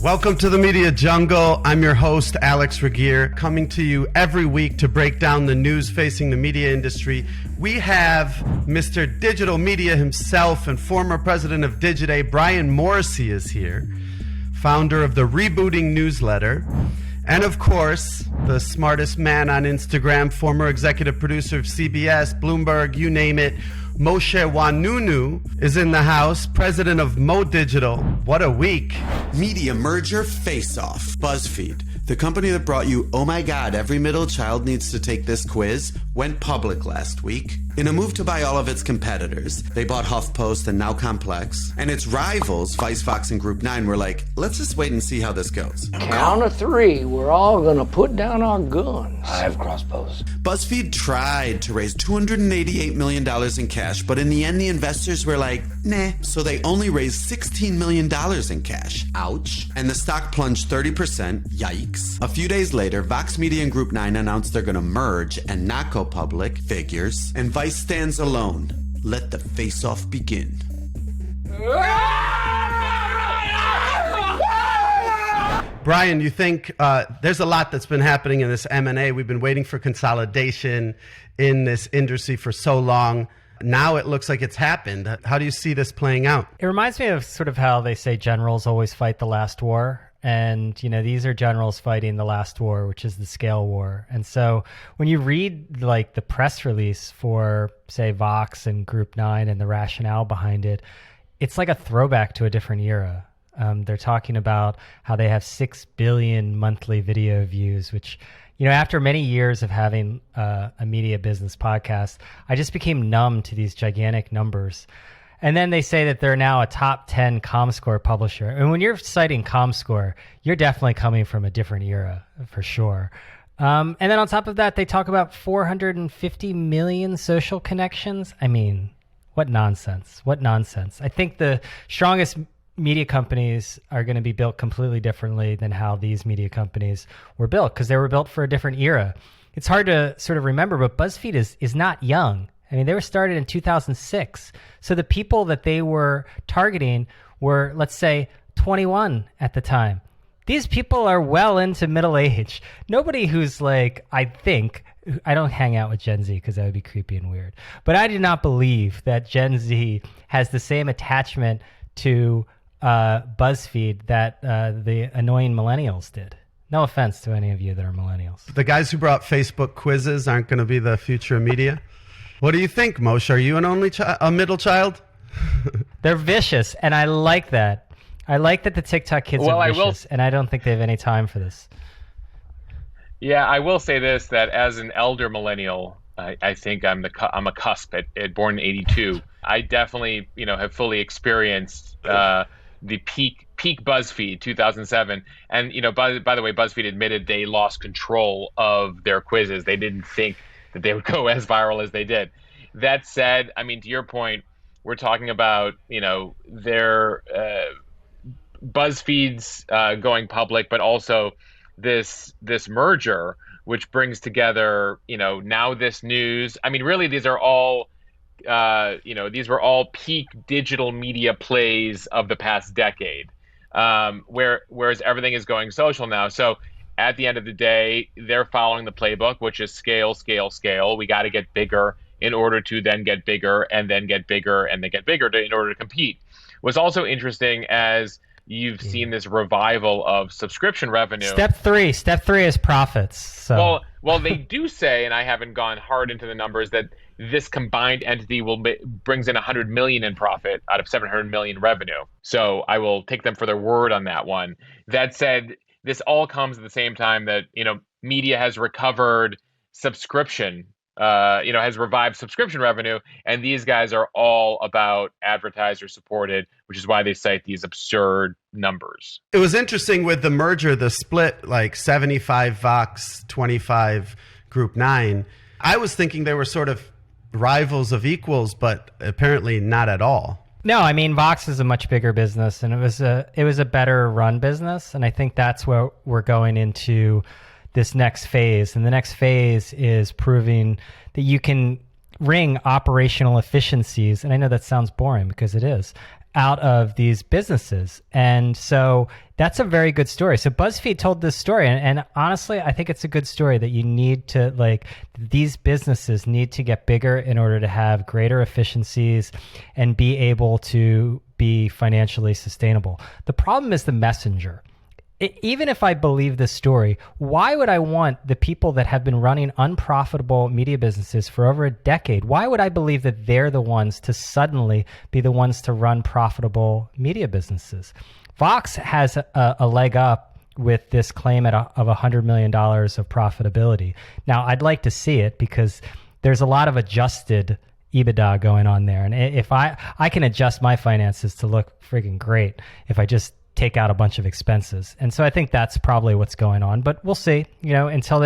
Welcome to the Media Jungle. I'm your host, Alex Regier, coming to you every week to break down the news facing the media industry. We have Mr. Digital Media himself and former president of Digiday, Brian Morrissey, is here, founder of the Rebooting newsletter. And of course, the smartest man on Instagram, former executive producer of CBS, Bloomberg, you name it, Moshe Wanunu is in the house, president of Mo Digital. What a week. Media merger face-off. Buzzfeed, the company that brought you Oh My God, Every Middle Child Needs to Take This Quiz, went public last week. In a move to buy all of its competitors, they bought HuffPost and Now Complex. And its rivals, Vice, Fox, and Group 9, were like, let's just wait and see how this goes. Count of three, we're all gonna put down our guns. I have crossbows. BuzzFeed tried to raise $288 million in cash, but in the end, the investors were like, nah. So they only raised $16 million in cash. Ouch. And the stock plunged 30%. Yikes. A few days later, Vox Media and Group 9 announced they're gonna merge and not go public. Figures. And Vice stands alone. Let the face-off begin. Brian, you think there's a lot that's been happening in this M&A. We've been waiting for consolidation in this industry for so long. Now it looks like it's happened. How do you see this playing out? It reminds me of sort of how they say generals always fight the last war. And, you know, these are generals fighting the last war, which is the scale war. And so when you read like the press release for, say, Vox and Group 9 and the rationale behind it, it's like a throwback to a different era. They're talking about how they have 6 billion monthly video views, which, you know, after many years of having a media business podcast, I just became numb to these gigantic numbers. And then they say that they're now a top 10 ComScore publisher. And when you're citing ComScore, you're definitely coming from a different era, for sure. And then on top of that, they talk about 450 million social connections. I mean, what nonsense. What nonsense. I think the strongest media companies are going to be built completely differently than how these media companies were built, because they were built for a different era. It's hard to sort of remember, but BuzzFeed is not young. I mean, they were started in 2006. So the people that they were targeting were, let's say, 21 at the time. These people are well into middle age. Nobody who's like, I don't hang out with Gen Z because that would be creepy and weird. But I do not believe that Gen Z has the same attachment to BuzzFeed that the annoying millennials did. No offense to any of you that are millennials. The guys who brought Facebook quizzes aren't going to be the future of media. What do you think, Moshe? Are you a middle child? They're vicious, and I like that. I like that the TikTok kids are vicious, and I don't think they have any time for this. Yeah, I will say this, that as an elder millennial, I think I'm a cusp at born in 82. I definitely, have fully experienced the peak BuzzFeed 2007, and by the way, BuzzFeed admitted they lost control of their quizzes. They didn't think that they would go as viral as they did. That said, I mean, to your point, we're talking about their BuzzFeed's going public, but also this merger, which brings together NowThis News. I mean, really, these are all these were all peak digital media plays of the past decade, whereas everything is going social now. So at the end of the day, they're following the playbook, which is scale, scale, scale. We got to get bigger in order to then get bigger, and then get bigger, and then get bigger in order to compete. What's also interesting, as you've seen this revival of subscription revenue. Step three is profits. So. Well, they do say, and I haven't gone hard into the numbers, that this combined entity brings in $100 million in profit out of $700 million revenue. So I will take them for their word on that one. That said, this all comes at the same time that media has recovered subscription, has revived subscription revenue, and these guys are all about advertiser supported, which is why they cite these absurd numbers. It was interesting with the merger, the split, like 75 Vox, 25 Group 9. I was thinking they were sort of rivals of equals, but apparently not at all. No, I mean, Vox is a much bigger business, and it was a better run business, and I think that's where we're going into this next phase. And the next phase is proving that you can wring operational efficiencies. And I know that sounds boring because it is, out of these businesses. And so that's a very good story. So BuzzFeed told this story. And honestly, I think it's a good story that you need to, like, these businesses need to get bigger in order to have greater efficiencies and be able to be financially sustainable. The problem is the messenger. Even if I believe this story, why would I want the people that have been running unprofitable media businesses for over a decade? Why would I believe that they're the ones to suddenly be the ones to run profitable media businesses? Vox has a leg up with this claim of $100 million of profitability. Now, I'd like to see it because there's a lot of adjusted EBITDA going on there. And if I can adjust my finances to look freaking great if I just take out a bunch of expenses. And so I think that's probably what's going on, but we'll see. Until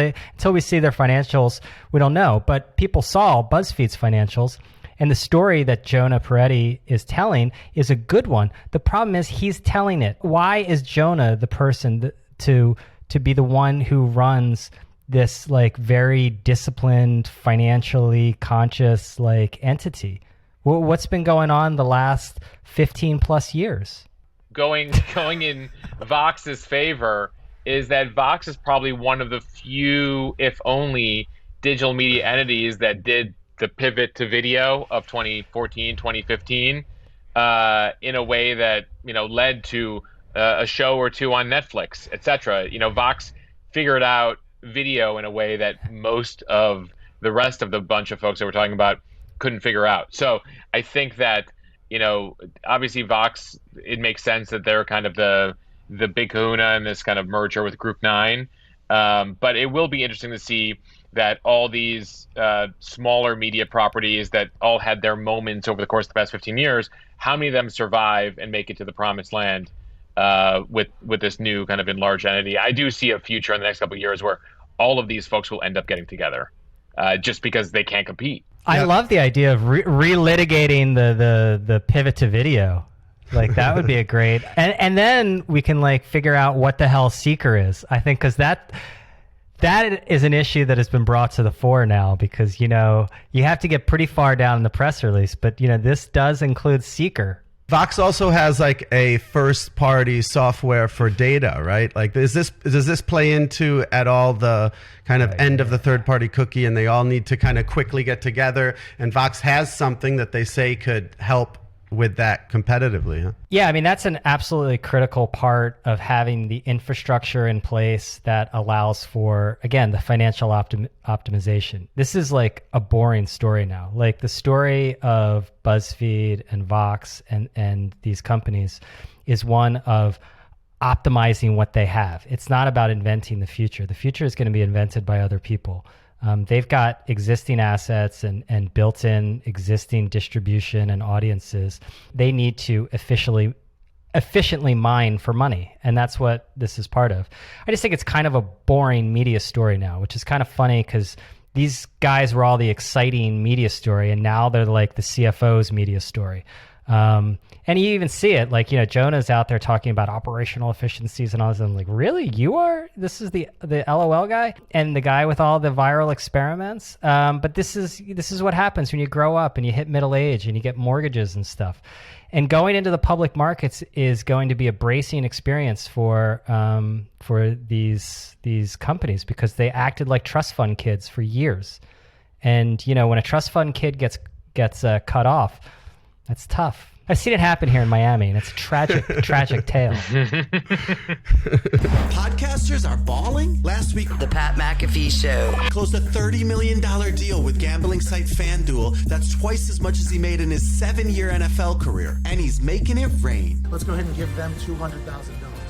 we see their financials, we don't know. But people saw BuzzFeed's financials, and the story that Jonah Peretti is telling is a good one. The problem is he's telling it. Why is Jonah the person to be the one who runs this like very disciplined, financially conscious like entity? What's been going on the last 15 plus years? Going in Vox's favor is that Vox is probably one of the few, if only, digital media entities that did the pivot to video of 2014, 2015 in a way that led to a show or two on Netflix, etc. Vox figured out video in a way that most of the rest of the bunch of folks that we're talking about couldn't figure out. So I think that obviously Vox, it makes sense that they're kind of the big kahuna in this kind of merger with Group 9. But it will be interesting to see that all these smaller media properties that all had their moments over the course of the past 15 years, how many of them survive and make it to the promised land with this new kind of enlarged entity. I do see a future in the next couple of years where all of these folks will end up getting together just because they can't compete. I love the idea of relitigating the pivot to video. Like that would be a great, and then we can like figure out what the hell Seeker is. I think because that is an issue that has been brought to the fore now because you have to get pretty far down in the press release, but this does include Seeker. Vox also has like a first-party software for data, right? Like, does this play into at all the kind of end of the third-party cookie, and they all need to kind of quickly get together? And Vox has something that they say could help with that competitively, huh? Yeah, I mean, that's an absolutely critical part of having the infrastructure in place that allows for, again, the financial optimization. This is like a boring story now. Like the story of BuzzFeed and Vox and these companies is one of optimizing what they have. It's not about inventing the future. The future is going to be invented by other people. They've got existing assets and built-in existing distribution and audiences. They need to efficiently mine for money, and that's what this is part of. I just think it's kind of a boring media story now, which is kind of funny because these guys were all the exciting media story, and now they're like the CFO's media story. And you even see it, like, Jonah's out there talking about operational efficiencies and all this. I'm like, really? You are? This is the LOL guy and the guy with all the viral experiments. But this is what happens when you grow up and you hit middle age and you get mortgages and stuff. And going into the public markets is going to be a bracing experience for these companies because they acted like trust fund kids for years. And, when a trust fund kid gets cut off, that's tough. I've seen it happen here in Miami, and it's a tragic tale. Podcasters are balling? Last week, The Pat McAfee Show closed a $30 million deal with gambling site FanDuel. That's twice as much as he made in his 7-year NFL career. And he's making it rain. Let's go ahead and give them $200,000.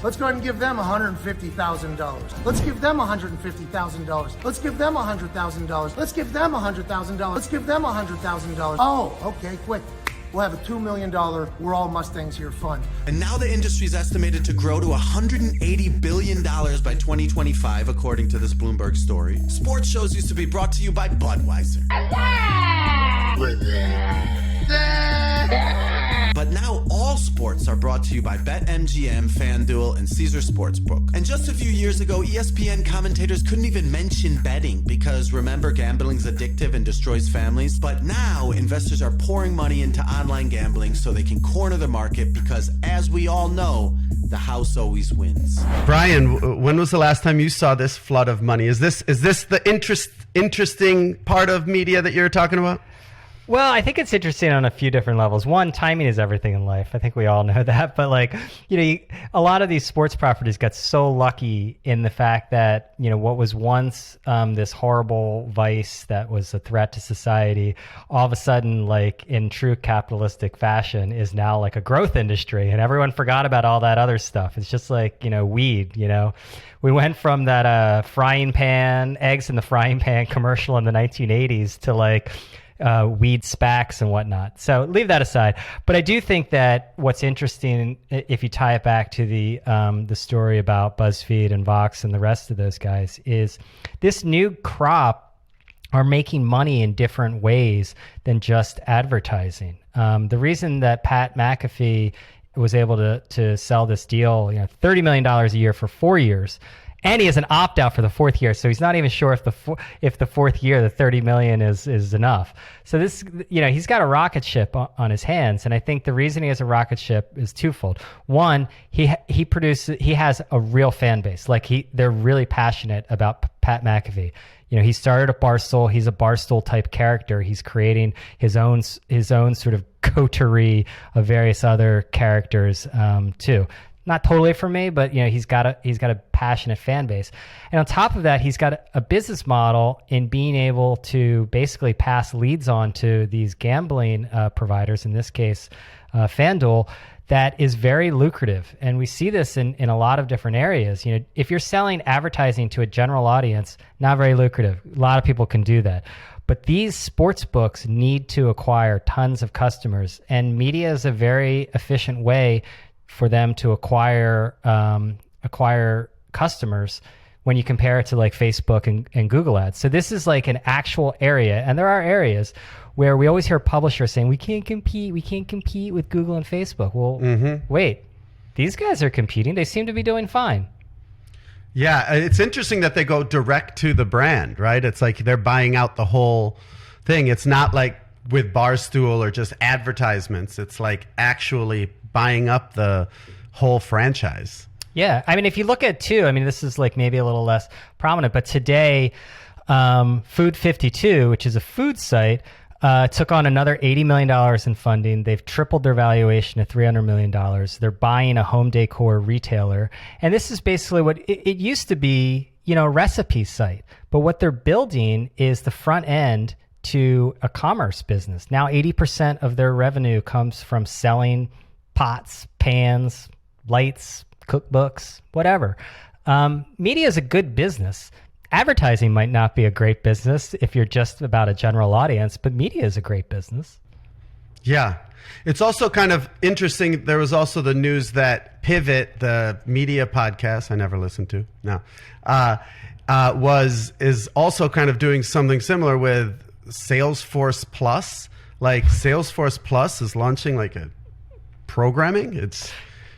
Let's go ahead and give them $150,000. Let's give them $150,000. Let's give them $100,000. Let's give them $100,000. Let's give them $100,000. Oh, okay, quick. We'll have a $2 million We're All Mustangs Here fund. And now the industry is estimated to grow to $180 billion by 2025, according to this Bloomberg story. Sports shows used to be brought to you by Budweiser. But now all sports Sports are brought to you by BetMGM, FanDuel, and Caesar Sportsbook. And just a few years ago, ESPN commentators couldn't even mention betting because, remember, gambling's addictive and destroys families? But now, investors are pouring money into online gambling so they can corner the market because, as we all know, the house always wins. Brian, when was the last time you saw this flood of money? Is this the interesting part of media that you're talking about? Well, I think it's interesting on a few different levels. One, timing is everything in life. I think we all know that. But a lot of these sports properties got so lucky in the fact that, what was once this horrible vice that was a threat to society, all of a sudden, in true capitalistic fashion, is now like a growth industry. And everyone forgot about all that other stuff. It's just like, weed, We went from that frying pan, eggs in the frying pan commercial in the 1980s to weed SPACs and whatnot. So leave that aside. But I do think that what's interesting, if you tie it back to the story about BuzzFeed and Vox and the rest of those guys, is this new crop are making money in different ways than just advertising. The reason that Pat McAfee was able to sell this deal, $30 million a year for 4 years, and he has an opt-out for the fourth year, so he's not even sure if the fourth year, the $30 million is enough. So this, he's got a rocket ship on his hands, and I think the reason he has a rocket ship is twofold. One, he has a real fan base. They're really passionate about Pat McAfee. He started at Barstool. He's a Barstool type character. He's creating his own sort of coterie of various other characters too. Not totally for me, but he's got a passionate fan base, and on top of that, he's got a business model in being able to basically pass leads on to these gambling providers. In this case, FanDuel, that is very lucrative, and we see this in a lot of different areas. If you're selling advertising to a general audience, not very lucrative. A lot of people can do that. But these sports books need to acquire tons of customers, and media is a very efficient way for them to acquire customers when you compare it to Facebook and Google ads. So this is an actual area, and there are areas where we always hear publishers saying we can't compete with Google and Facebook. Well, wait, these guys are competing. They seem to be doing fine. Yeah, it's interesting that they go direct to the brand, right? It's like they're buying out the whole thing. It's not like with Barstool or just advertisements. It's like actually buying up the whole franchise. Yeah. I mean, if you look at this is maybe a little less prominent, but today, Food 52, which is a food site, took on another $80 million in funding. They've tripled their valuation to $300 million. They're buying a home decor retailer. And this is basically what it used to be, a recipe site. But what they're building is the front end to a commerce business. Now 80% of their revenue comes from selling pots, pans, lights, cookbooks, whatever. Media is a good business. Advertising might not be a great business if you're just about a general audience, but media is a great business. Yeah. It's also kind of interesting. There was also the news that Pivot, the media podcast I never listened to, is also kind of doing something similar with Salesforce Plus. Salesforce Plus is launching a programming.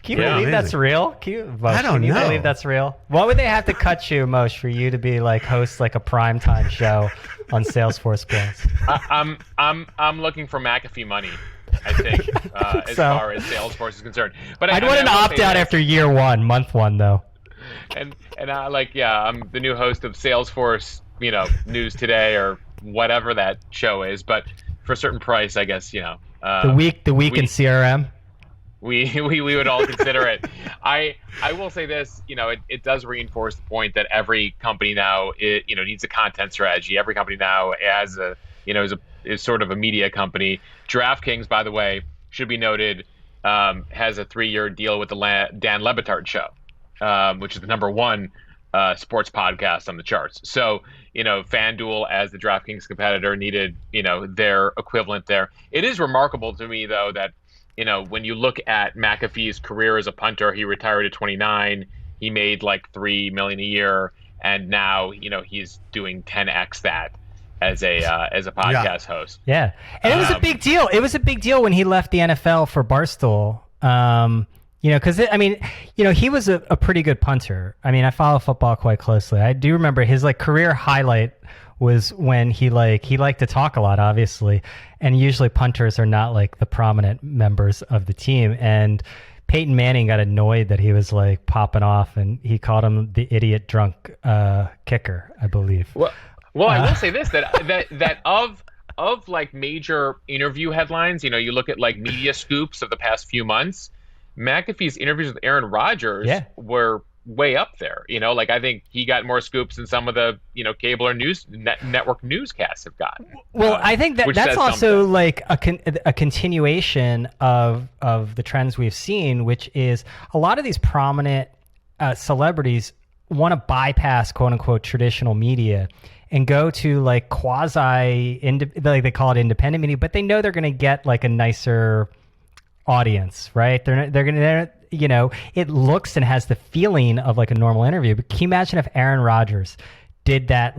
Can you believe that's real? I don't know. Can you believe that's real? What would they have to cut you, Moshe, for you to be host a primetime show on Salesforce Plus? I'm looking for McAfee money, I think, as far as Salesforce is concerned. But I'd want an opt out after year one, month one, though. And I'm the new host of Salesforce, News Today or whatever that show is. But for a certain price, I guess the week in CRM. We would all consider it. I will say this, it does reinforce the point that every company now needs a content strategy. Every company now is sort of a media company. DraftKings, by the way, should be noted, has a 3-year deal with the Dan Le Batard show, which is the number one sports podcast on the charts. So, FanDuel as the DraftKings competitor needed, their equivalent there. It is remarkable to me, though, that when you look at McAfee's career as a punter, he retired at 29. He made $3 million a year, and now he's doing 10x that as a podcast host. Yeah, and it was a big deal. It was a big deal when he left the NFL for Barstool. Because he was a pretty good punter. I mean, I follow football quite closely. I do remember his career highlight was when he liked to talk a lot, obviously, and usually punters are not the prominent members of the team. And Peyton Manning got annoyed that he was popping off, and he called him the idiot drunk kicker, I believe. Well, I will say this, that of major interview headlines, you look at media scoops of the past few months, McAfee's interviews with Aaron Rodgers were way up there. I think he got more scoops than some of the cable or network newscasts have gotten. Well, I think that's also a continuation of the trends we've seen, which is a lot of these prominent celebrities want to bypass quote unquote traditional media and go to quasi they call it independent media, but they know they're going to get a nicer audience, right? They're gonna it looks and has the feeling of a normal interview. But can you imagine if Aaron Rodgers did that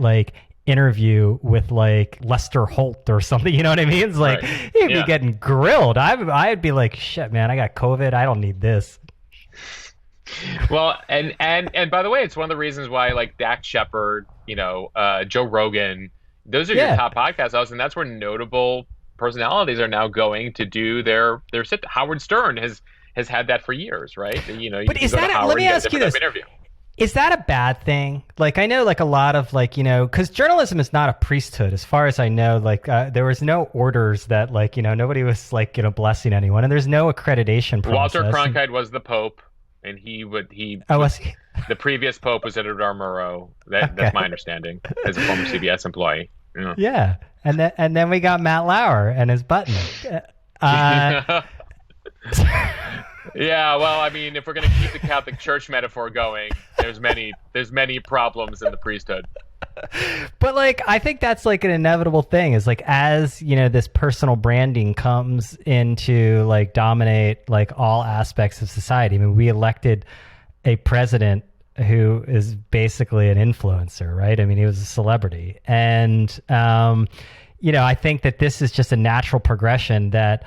interview with Lester Holt or something? You know what I mean? It's he'd be getting grilled. I'd be shit, man, I got COVID, I don't need this. Well, and by the way, it's one of the reasons why Dak Shepard, Joe Rogan, those are your top podcast hosts, and that's where notable personalities are now going to do their sit. Howard Stern has had that for years, right? But is that let me ask you this: is that a bad thing? I know a lot of because journalism is not a priesthood, as far as I know. There was no orders that nobody was blessing anyone, and there's no accreditation process. Walter Cronkite was the Pope, and was he? The previous Pope was Edward R. Murrow. That's my understanding as a former CBS employee. Yeah. And then we got Matt Lauer and his button. Yeah, well, I mean, if we're going to keep the Catholic Church metaphor going, there's many problems in the priesthood. But I think that's an inevitable thing is as this personal branding comes into dominate all aspects of society. I mean, we elected a president who is basically an influencer, right? I mean, he was a celebrity. And, I think that this is just a natural progression that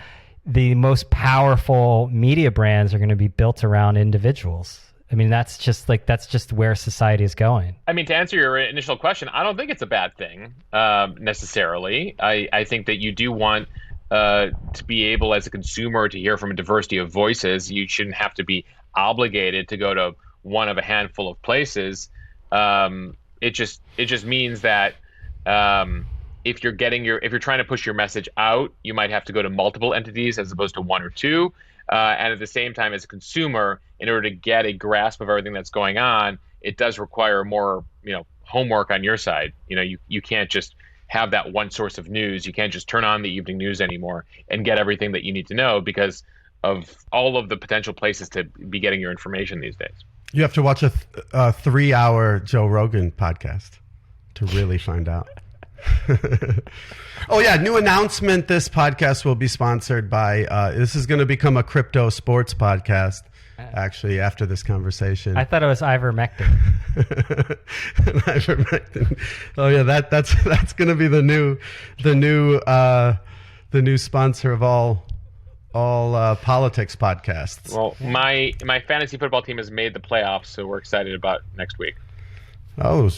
the most powerful media brands are going to be built around individuals. I mean, that's just where society is going. I mean, to answer your initial question, I don't think it's a bad thing necessarily. I think that you do want to be able as a consumer to hear from a diversity of voices. You shouldn't have to be obligated to go to one of a handful of places. It just means that if you're trying to push your message out, you might have to go to multiple entities as opposed to one or two. And at the same time, as a consumer, in order to get a grasp of everything that's going on, it does require more, homework on your side. You can't just have that one source of news. You can't just turn on the evening news anymore and get everything that you need to know because of all of the potential places to be getting your information these days. You have to watch a 3-hour Joe Rogan podcast to really find out. Oh yeah, new announcement. This podcast will be sponsored by this is going to become a crypto sports podcast actually after this conversation. I thought it was ivermectin. Ivermectin. Oh yeah, that's going to be the new sponsor of all politics podcasts. Well, my fantasy football team has made the playoffs, so we're excited about next week. Oh,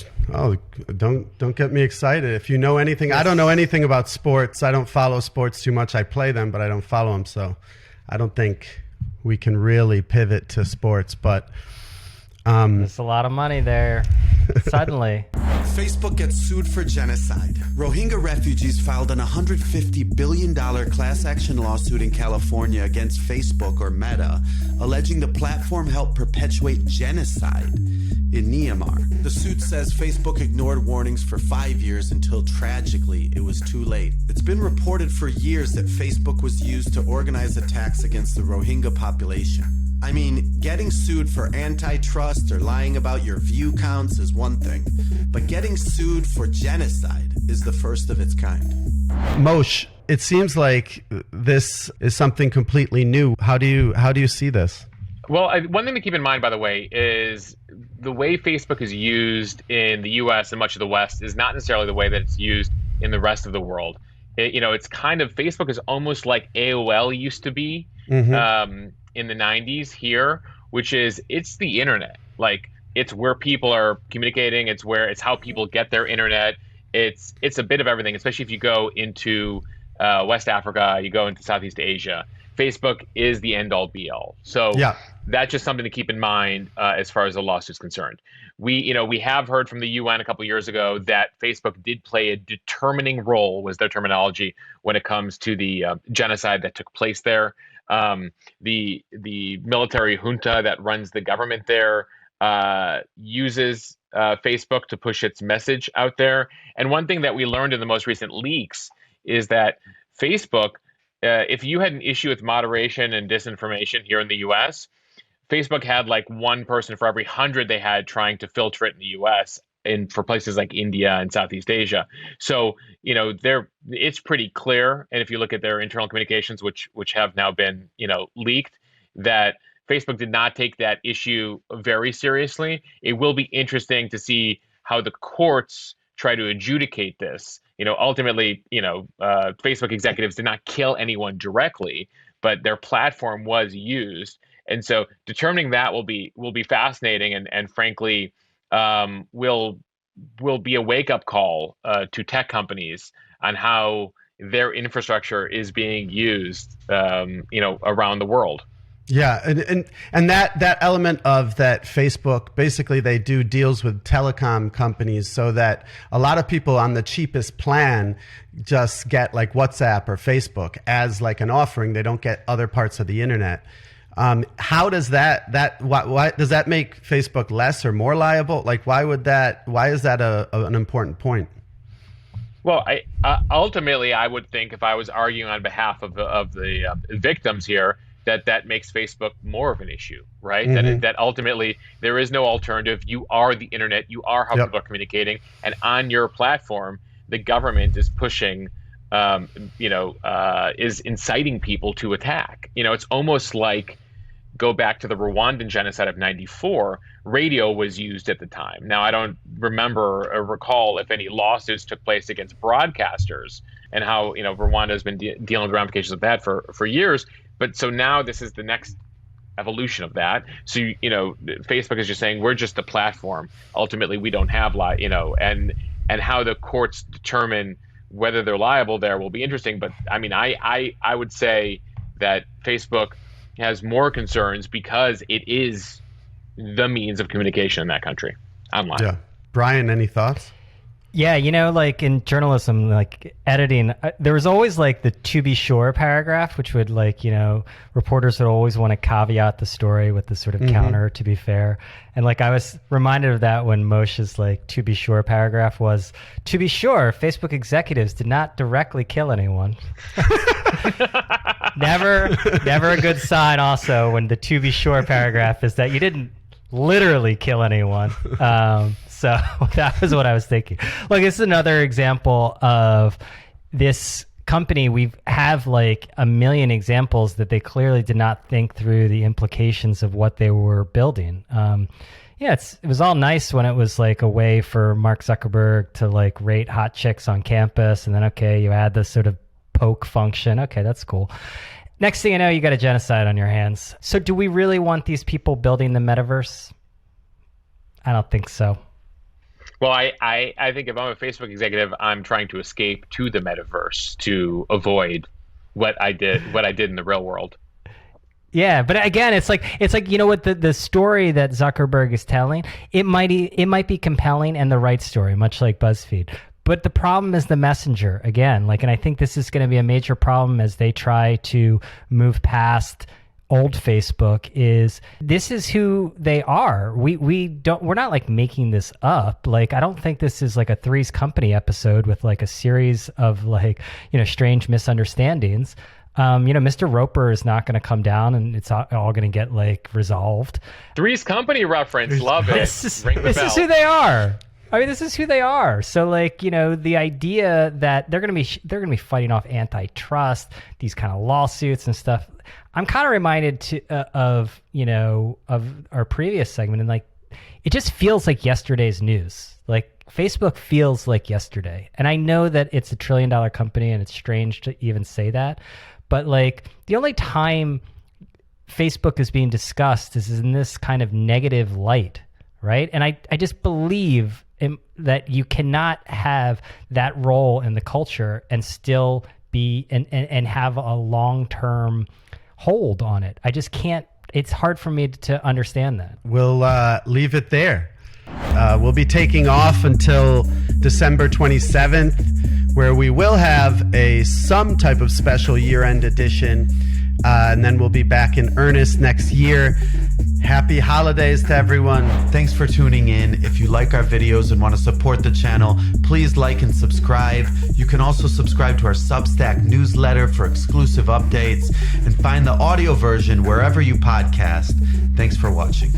don't get me excited. If you know anything, I don't know anything about sports. I don't follow sports too much. I play them, but I don't follow them. So I don't think we can really pivot to sports, but there's a lot of money there. Suddenly. Facebook gets sued for genocide. Rohingya refugees filed an $150 billion class action lawsuit in California against Facebook or Meta, alleging the platform helped perpetuate genocide in Myanmar. The suit says Facebook ignored warnings for 5 years until tragically it was too late. It's been reported for years that Facebook was used to organize attacks against the Rohingya population. I mean, getting sued for antitrust or lying about your view counts is one thing, but getting sued for genocide is the first of its kind. Moshe, it seems like this is something completely new. How do you see this? Well, one thing to keep in mind, by the way, is the way Facebook is used in the U.S. and much of the West is not necessarily the way that it's used in the rest of the world. It's kind of, Facebook is almost like AOL used to be. Mm-hmm. in the 90s here, which is it's the internet. Like it's where people are communicating. It's how people get their internet. It's a bit of everything, especially if you go into West Africa, you go into Southeast Asia. Facebook is the end all be all. So that's just something to keep in mind as far as the lawsuit is concerned. We have heard from the UN a couple of years ago that Facebook did play a determining role, was their terminology, when it comes to the genocide that took place there. The military junta that runs the government there uses Facebook to push its message out there. And one thing that we learned in the most recent leaks is that Facebook, if you had an issue with moderation and disinformation here in the US, Facebook had like one person for every 100 they had trying to filter it in the US and for places like India and Southeast Asia. So, it's pretty clear. And if you look at their internal communications, which have now been, leaked, that Facebook did not take that issue very seriously. It will be interesting to see how the courts try to adjudicate this. Ultimately, Facebook executives did not kill anyone directly, but their platform was used. And so determining that will be fascinating and frankly, will be a wake-up call to tech companies on how their infrastructure is being used, around the world. Yeah, and that element of that Facebook, basically they do deals with telecom companies so that a lot of people on the cheapest plan just get like WhatsApp or Facebook as like an offering. They don't get other parts of the internet. How does why does that make Facebook less or more liable? Like why is that an important point? Well, ultimately I would think if I was arguing on behalf of the victims here, that makes Facebook more of an issue, right? Mm-hmm. That ultimately there is no alternative. You are the internet. You are how people are communicating. And on your platform, the government is pushing, is inciting people to attack. It's almost like go back to the Rwandan genocide of '94. Radio was used at the time. Now, I don't remember or recall if any lawsuits took place against broadcasters and how, Rwanda has been dealing with ramifications of that for years. But so now this is the next evolution of that. So, Facebook is just saying we're just a platform. Ultimately, we don't have and how the courts determine whether they're liable there will be interesting. But I mean, I would say that Facebook has more concerns because it is the means of communication in that country online. Yeah. Brian, any thoughts? Yeah, like in journalism, like editing, there was always like the "to be sure" paragraph, which would reporters would always want to caveat the story with the sort of counter "to be fair." And like I was reminded of that when Moshe's like "to be sure" paragraph was, "To be sure, Facebook executives did not directly kill anyone." Never a good sign. Also, when the "to be sure" paragraph is that you didn't literally kill anyone. So that was what I was thinking. Like, this is another example of this company. We have like a million examples that they clearly did not think through the implications of what they were building. It was all nice when it was like a way for Mark Zuckerberg to like rate hot chicks on campus. And then, you add this sort of poke function. Okay, that's cool. Next thing you know, you got a genocide on your hands. So do we really want these people building the metaverse? I don't think so. Well, I think if I'm a Facebook executive, I'm trying to escape to the metaverse to avoid what I did in the real world. Yeah, but again, it's like what the story that Zuckerberg is telling, it might be compelling and the right story, much like BuzzFeed. But the problem is the messenger again. And I think this is going to be a major problem as they try to move past old Facebook. This is who they are. We're not like making this up. Like, I don't think this is like a Three's Company episode with like a series of like, strange misunderstandings. Mr. Roper is not going to come down and it's all going to get like resolved. Three's Company reference. Love it. This is who they are. I mean, this is who they are. So, the idea that they're going to be fighting off antitrust, these kind of lawsuits and stuff. I'm kind of reminded of our previous segment, and it just feels like yesterday's news. Like, Facebook feels like yesterday, and I know that it's $1 trillion company, and it's strange to even say that, but the only time Facebook is being discussed is in this kind of negative light, right? And I just believe that you cannot have that role in the culture and still be and have a long-term hold on it. I just can't. It's hard for me to understand that. We'll leave it there. We'll be taking off until December 27th, where we will have some type of special year-end edition, and then we'll be back in earnest next year. Happy holidays to everyone. Thanks for tuning in. If you like our videos and want to support the channel, please like and subscribe. You can also subscribe to our Substack newsletter for exclusive updates and find the audio version wherever you podcast. Thanks for watching.